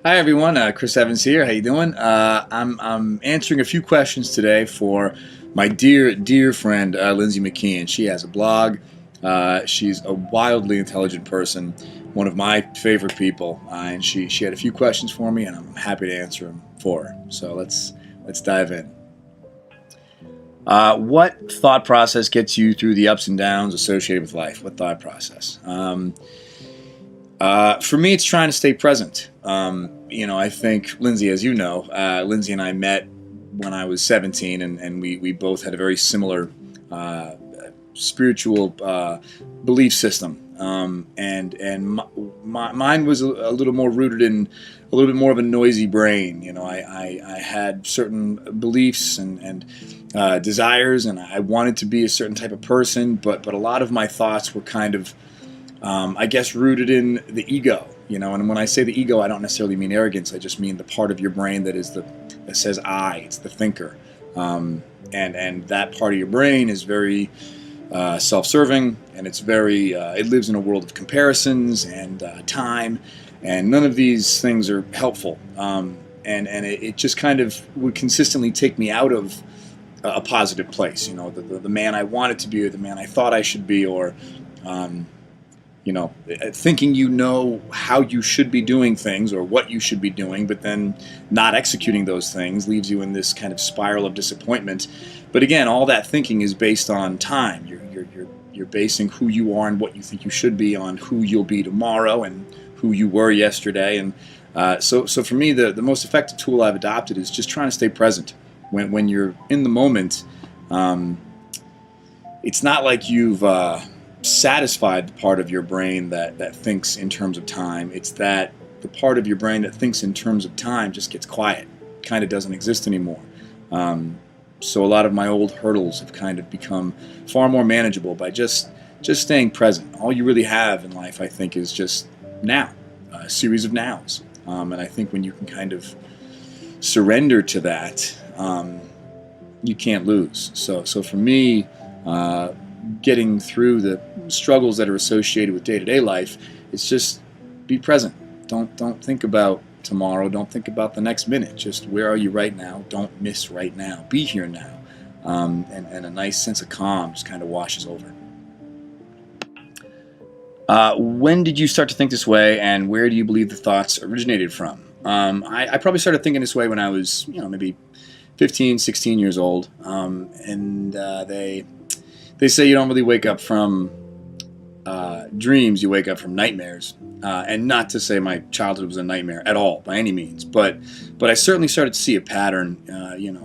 Hi everyone, Chris Evans here. How you doing? I'm answering a few questions today for my dear friend Lindsay McKeon. She has a blog. She's a wildly intelligent person, one of my favorite people, and she had a few questions for me, and I'm happy to answer them for her. So let's dive in. What thought process gets you through the ups and downs associated with life? What thought process? For me, it's trying to stay present. I think Lindsay, as you know, Lindsay and I met when I was 17, and we both had a very similar spiritual belief system. And mine was a little more rooted in a little bit more of a noisy brain. I had certain beliefs and desires, and I wanted to be a certain type of person, but a lot of my thoughts were kind of I guess rooted in the ego, and when I say the ego, I don't necessarily mean arrogance. I just mean the part of your brain that says I. It's the thinker, and that part of your brain is very self-serving, and it lives in a world of comparisons and time, and none of these things are helpful. And it just kind of would consistently take me out of a positive place. The man I wanted to be, or the man I thought I should be, or thinking how you should be doing things or what you should be doing, but then not executing those things leaves you in this kind of spiral of disappointment. But again, all that thinking is based on time. You're basing who you are and what you think you should be on who you'll be tomorrow and who you were yesterday. And so for me, the most effective tool I've adopted is just trying to stay present. When you're in the moment, it's not like you've satisfied the part of your brain that thinks in terms of time. It's that the part of your brain that thinks in terms of time just gets quiet, kind of doesn't exist anymore. So a lot of my old hurdles have kind of become far more manageable by just staying present. All you really have in life, I think, is just now, a series of nows. And I think when you can kind of surrender to that, you can't lose. So for me, getting through the struggles that are associated with day-to-day life, it's just be present. Don't think about tomorrow. Don't think about the next minute. Just where are you right now? Don't miss right now. Be here now. And a nice sense of calm just kind of washes over. When did you start to think this way, and where do you believe the thoughts originated from? I probably started thinking this way when I was, maybe 15, 16 years old. And they say you don't really wake up from dreams, you wake up from nightmares. And not to say my childhood was a nightmare at all, by any means, but I certainly started to see a pattern,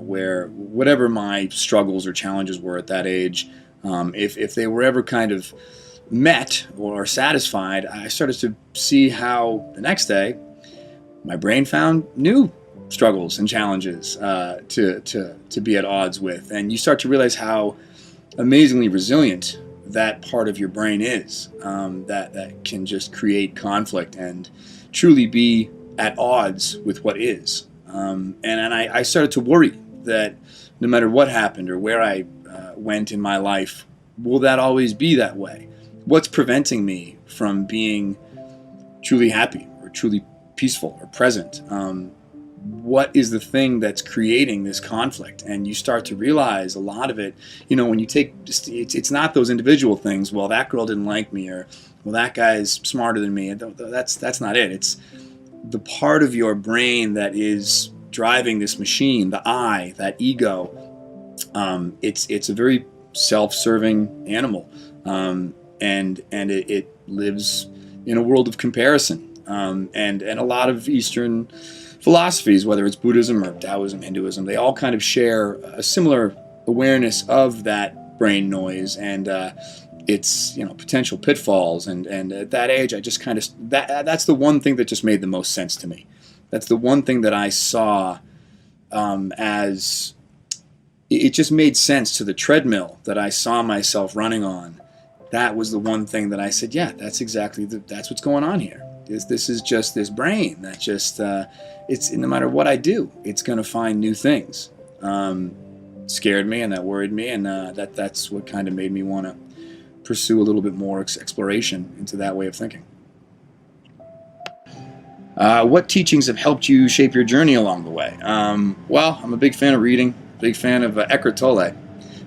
where whatever my struggles or challenges were at that age, if they were ever kind of met or satisfied, I started to see how the next day my brain found new struggles and challenges to be at odds with, and you start to realize how amazingly resilient that part of your brain is, that can just create conflict and truly be at odds with what is. And I started to worry that no matter what happened or where I went in my life, will that always be that way? What's preventing me from being truly happy or truly peaceful or present? What is the thing that's creating this conflict? And you start to realize a lot of it, when you take, it's not those individual things. Well, that girl didn't like me, or well, that guy's smarter than me. That's not it. It's the part of your brain that is driving this machine, the I, that ego. It's a very self-serving animal, and it lives in a world of comparison, and a lot of Eastern philosophies, whether it's Buddhism or Taoism, Hinduism, they all kind of share a similar awareness of that brain noise and its potential pitfalls. And at that age, I just kind of that's the one thing that just made the most sense to me. That's the one thing that I saw as it just made sense to the treadmill that I saw myself running on. That was the one thing that I said, yeah, that's exactly that's what's going on here. This is just this brain that just it's no matter what I do, it's going to find new things. Scared me, and that worried me, and that's what kind of made me want to pursue a little bit more exploration into that way of thinking. What teachings have helped you shape your journey along the way? Well, I'm a big fan of reading. Big fan of Eckhart Tolle.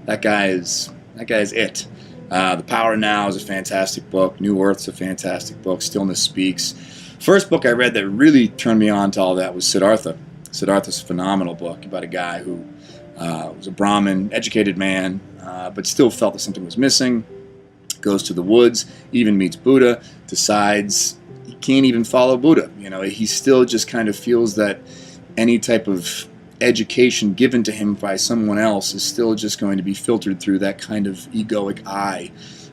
That guy is it. The Power Now is a fantastic book. New Earth's a fantastic book. Stillness Speaks. First book I read that really turned me on to all that was Siddhartha. Siddhartha's a phenomenal book about a guy who was a Brahmin, educated man, but still felt that something was missing. Goes to the woods, even meets Buddha, decides he can't even follow Buddha. He still just kind of feels that any type of education given to him by someone else is still just going to be filtered through that kind of egoic eye.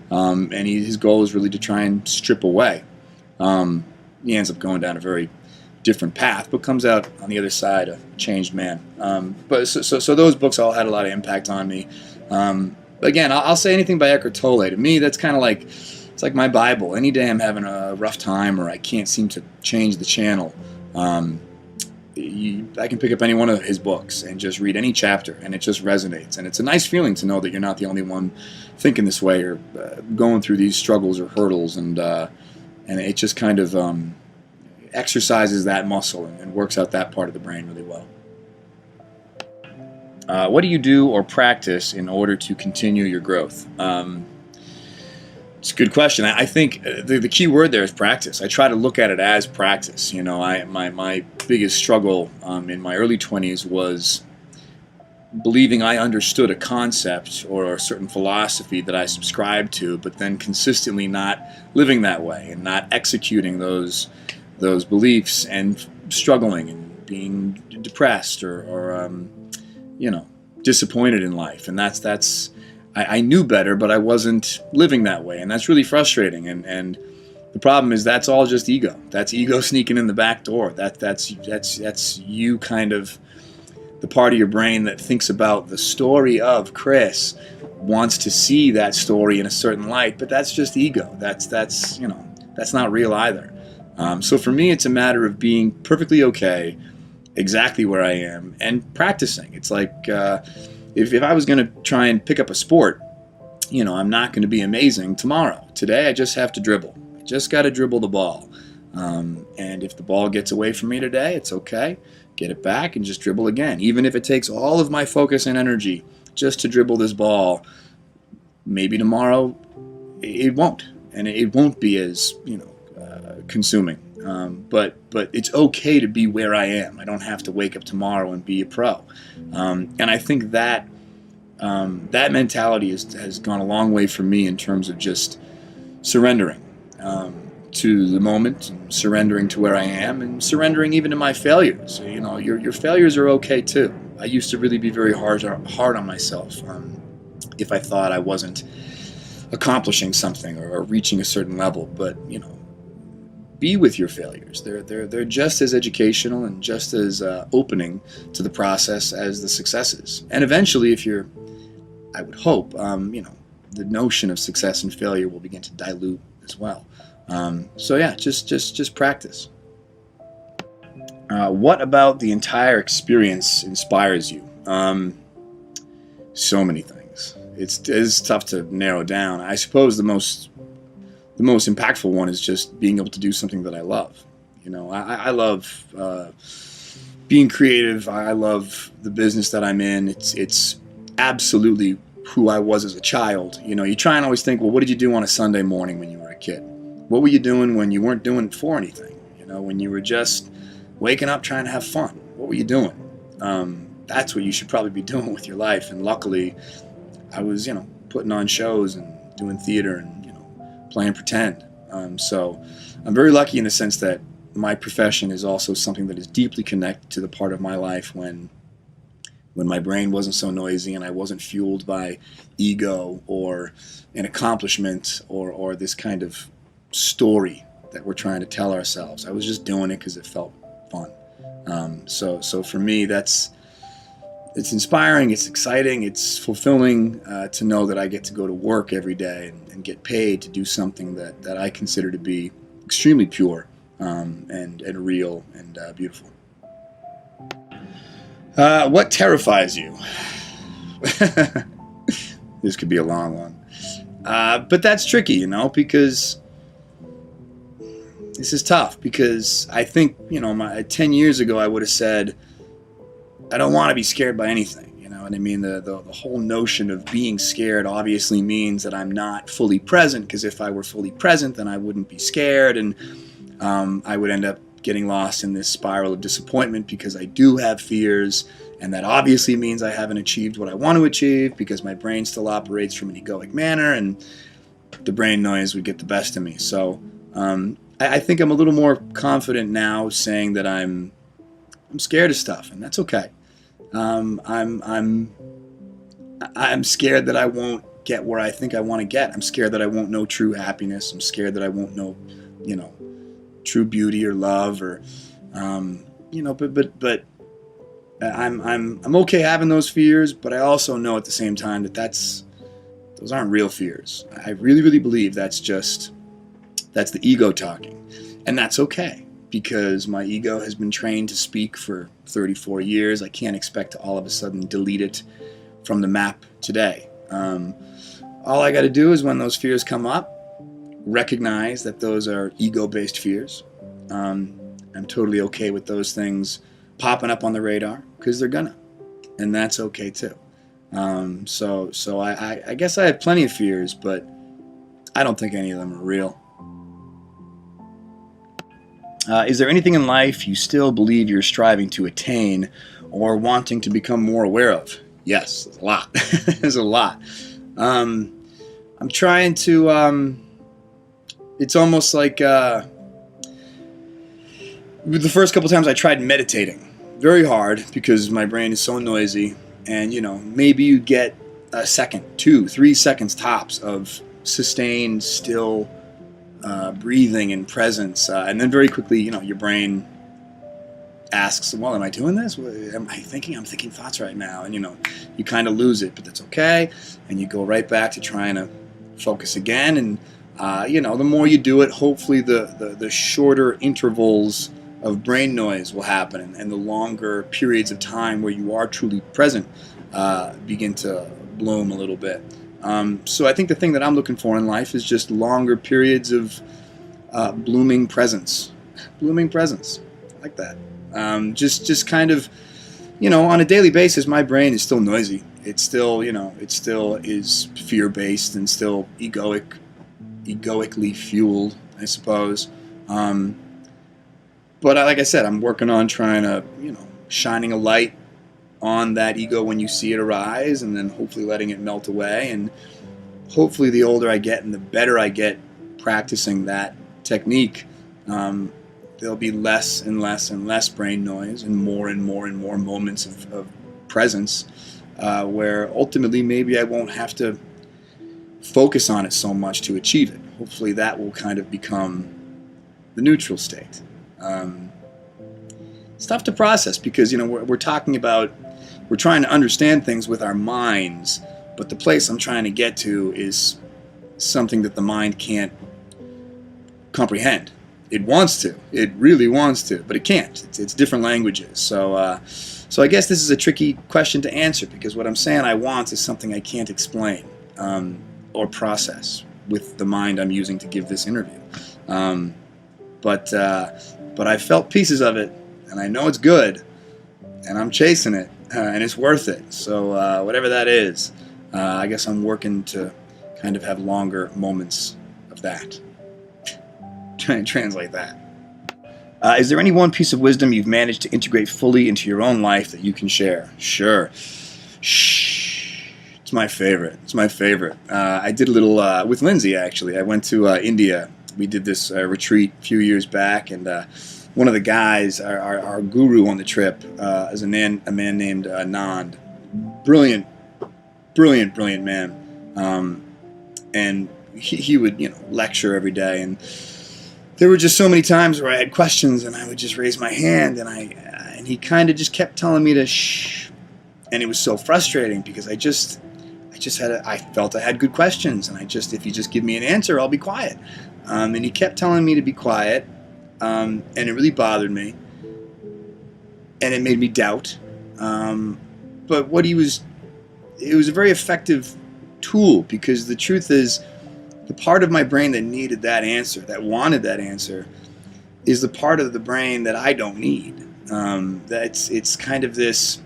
And his goal is really to try and strip away. He ends up going down a very different path, but comes out on the other side a changed man. But so those books all had a lot of impact on me. Again, I'll say anything by Eckhart Tolle. To me, that's kind of like, it's like my Bible. Any day I'm having a rough time or I can't seem to change the channel, I can pick up any one of his books and just read any chapter, and it just resonates. And it's a nice feeling to know that you're not the only one thinking this way or going through these struggles or hurdles, and it just kind of exercises that muscle and works out that part of the brain really well. What do you do or practice in order to continue your growth? It's a good question. I think the key word there is practice. I try to look at it as practice. My biggest struggle in my early 20s was believing I understood a concept or a certain philosophy that I subscribed to, but then consistently not living that way and not executing those beliefs and struggling and being depressed or disappointed in life. And I knew better, but I wasn't living that way, and that's really frustrating. And the problem is that's all just ego. That's ego sneaking in the back door. That's you kind of, the part of your brain that thinks about the story of Chris wants to see that story in a certain light, but that's just ego. That's not real either. So for me, it's a matter of being perfectly okay exactly where I am and practicing. It's like if I was going to try and pick up a sport, I'm not going to be amazing tomorrow. Today I just have to dribble. I just got to dribble the ball. And if the ball gets away from me today, it's okay. Get it back and just dribble again. Even if it takes all of my focus and energy just to dribble this ball, maybe tomorrow it won't. And it won't be as, consuming. But it's okay to be where I am. I don't have to wake up tomorrow and be a pro. And I think that mentality has gone a long way for me in terms of just surrendering to the moment, and surrendering to where I am, and surrendering even to my failures. Your failures are okay too. I used to really be very hard on myself if I thought I wasn't accomplishing something or reaching a certain level. But be with your failures. They're just as educational and just as opening to the process as the successes. And eventually, I would hope, the notion of success and failure will begin to dilute as well. So yeah, just practice. What about the entire experience inspires you? So many things. It's tough to narrow down. I suppose the most impactful one is just being able to do something that I love. I love being creative. I love the business that I'm in. It's absolutely who I was as a child. You try and always think, well, what did you do on a Sunday morning when you were a kid? What were you doing when you weren't doing it for anything? When you were just waking up trying to have fun. What were you doing? That's what you should probably be doing with your life. And luckily, I was, putting on shows and doing theater and playing pretend. So I'm very lucky in the sense that my profession is also something that is deeply connected to the part of my life when my brain wasn't so noisy and I wasn't fueled by ego or an accomplishment or this kind of story that we're trying to tell ourselves. I was just doing it because it felt fun. So for me, it's inspiring, it's exciting, it's fulfilling to know that I get to go to work every day and get paid to do something that I consider to be extremely pure and real and beautiful. What terrifies you? This could be a long one. But that's tricky, because this is tough because I think, 10 years ago I would have said, I don't want to be scared by anything. You know what I mean? The whole notion of being scared obviously means that I'm not fully present, because if I were fully present, then I wouldn't be scared, and I would end up getting lost in this spiral of disappointment because I do have fears, and that obviously means I haven't achieved what I want to achieve because my brain still operates from an egoic manner, and the brain noise would get the best of me. So I think I'm a little more confident now saying that I'm scared of stuff, and that's okay. I'm scared that I won't get where I think I want to get. I'm scared that I won't know true happiness. I'm scared that I won't know, true beauty or love, or but I'm okay having those fears, but I also know at the same time that those aren't real fears. I really believe that's the ego talking, and that's okay, because my ego has been trained to speak for 34 years. I can't expect to all of a sudden delete it from the map today. All I got to do is, when those fears come up, recognize that those are ego-based fears. I'm totally okay with those things popping up on the radar, because they're gonna, and that's okay too. So I guess I have plenty of fears, but I don't think any of them are real. Is there anything in life you still believe you're striving to attain or wanting to become more aware of? Yes, there's a lot. There's a lot. I'm trying to, it's almost like the first couple times I tried meditating very hard because my brain is so noisy, and maybe you get a second, 2, 3 seconds tops of sustained, still breathing and presence, and then very quickly, your brain asks, well, am I doing this? Am I thinking? I'm thinking thoughts right now, and you kind of lose it, but that's okay, and you go right back to trying to focus again, and the more you do it, hopefully the shorter intervals of brain noise will happen, and the longer periods of time where you are truly present begin to bloom a little bit. So I think the thing that I'm looking for in life is just longer periods of blooming presence. Blooming presence. I like that. Just kind of, on a daily basis, my brain is still noisy. It's still, it still is fear-based and still egoically fueled, I suppose. But like I said, I'm working on trying to, shining a light on that ego when you see it arise, and then hopefully letting it melt away. And hopefully the older I get and the better I get practicing that technique, there'll be less and less and less brain noise, and more moments of presence, where ultimately maybe I won't have to focus on it so much to achieve it. Hopefully that will kind of become the neutral state. It's tough to process because, we're talking about, we're trying to understand things with our minds, but the place I'm trying to get to is something that the mind can't comprehend. It wants to. It really wants to, but it can't. It's different languages. So I guess this is a tricky question to answer, because what I'm saying I want is something I can't explain or process with the mind I'm using to give this interview. But I felt pieces of it, and I know it's good, and I'm chasing it, and it's worth it. So whatever that is, I guess I'm working to kind of have longer moments of that. Try and translate that. Is there any one piece of wisdom you've managed to integrate fully into your own life that you can share? Sure. Shh. It's my favorite. I did a little with Lindsay, actually. I went to India. We did this retreat a few years back, and one of the guys, our guru on the trip, is a man named Nand. Brilliant man. And he would lecture every day, and there were just so many times where I had questions, and I would just raise my hand, and he kind of just kept telling me to shh, and it was so frustrating because I felt I had good questions, and if you just give me an answer, I'll be quiet. And he kept telling me to be quiet, and it really bothered me, and it made me doubt. But it was a very effective tool, because the truth is, the part of my brain that needed that answer, that wanted that answer, is the part of the brain that I don't need. It's kind of this.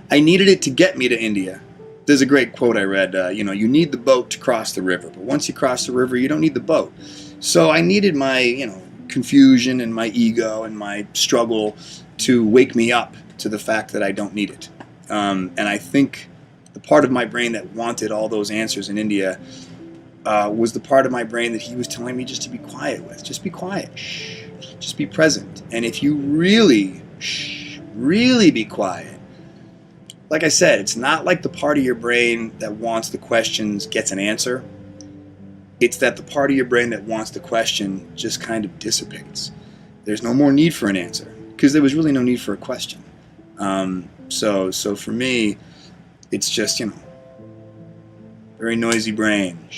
I needed it to get me to India. There's a great quote I read. You need the boat to cross the river, but once you cross the river, you don't need the boat. So I needed my confusion and my ego and my struggle to wake me up to the fact that I don't need it. And I think the part of my brain that wanted all those answers in India was the part of my brain that he was telling me just to be quiet with. Just be quiet. Shh. Just be present. And if you really be quiet, like I said, it's not like the part of your brain that wants the questions gets an answer. It's that the part of your brain that wants the question just kind of dissipates. There's no more need for an answer because there was really no need for a question. So for me, it's just, very noisy brain.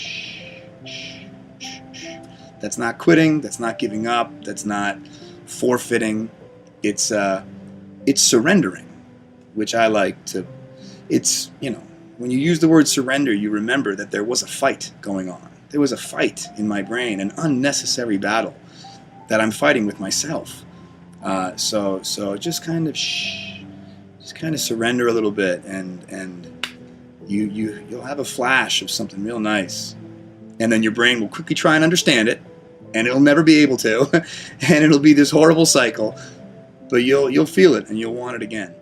That's not quitting. That's not giving up. That's not forfeiting. It's surrendering, which I like to. It's, when you use the word surrender, you remember that there was a fight going on. There was a fight in my brain, an unnecessary battle that I'm fighting with myself. So just kind of surrender a little bit, and you'll have a flash of something real nice, and then your brain will quickly try and understand it, and it'll never be able to, and it'll be this horrible cycle, but you'll feel it and you'll want it again.